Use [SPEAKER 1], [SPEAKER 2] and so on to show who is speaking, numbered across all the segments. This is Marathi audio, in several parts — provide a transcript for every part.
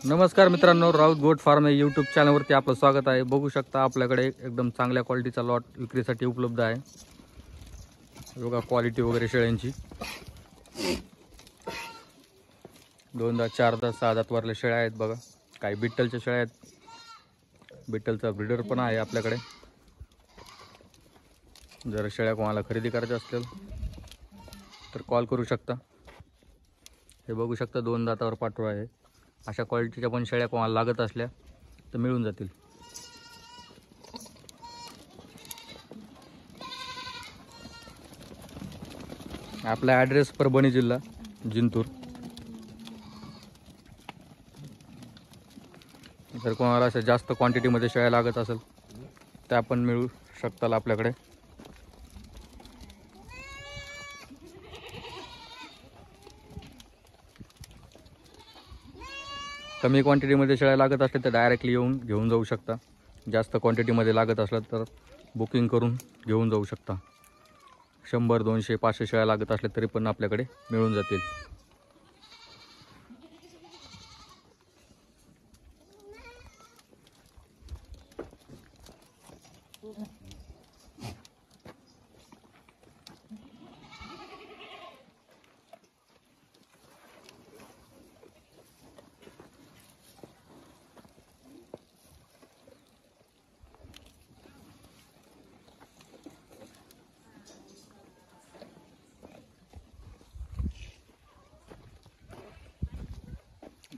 [SPEAKER 1] नमस्कार मित्रांनो, राऊत गोट फार्म या यूट्यूब चॅनलवरती आपलं स्वागत आहे। बघू शकता आपल्याकडे एकदम चांगल्या क्वालिटीचा लॉट विक्रीसाठी उपलब्ध आहे। बघा क्वालिटी वगैरे शेळ्यांची, 2 दात 4 दात 6 दात वरल्या शेळ्या आहेत। बघा काही बिट्टलच्या शेळ्या आहेत, बिट्टलचा ब्रीडर पण आहे आपल्याकडे। जर शेळ्या कोणाला खरेदी करायच्या असतील तर कॉल करू शकता। हे बघू शकता 2 दातावर पाठवा आहे। अशा क्वालिटीच्या पण शेळ्या कोणाला लागत असल्या तर मिळून जातील। आपला ॲड्रेस परभणी जिल्हा जिंतूर। जर कोणाला अशा जास्त क्वांटिटीमध्ये शेळ्या लागत असेल त्या पण मिळू शकतात आपल्याकडे। कमी क्वांटिटीमध्ये शेळ्या लागत असल्या तर डायरेक्टली येऊन घेऊन जाऊ शकता। जास्त क्वांटिटीमध्ये लागत असलं तर बुकिंग करून घेऊन जाऊ शकता। 100 200 500 शेळ्या लागत असल्या तरी पण आपल्याकडे मिळून जातील।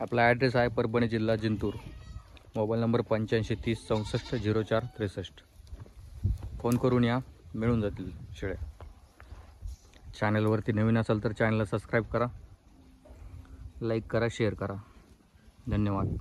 [SPEAKER 1] आपला ॲड्रेस आहे परभणी जिल्हा जिंतूर। Mobile number 85 30 64 04 63। फोन करून या, मिळून जातील शेळ्या। चॅनलवरती नवीन असाल तर चॅनलला सबस्क्राईब करा, लाईक करा, शेअर करा। धन्यवाद।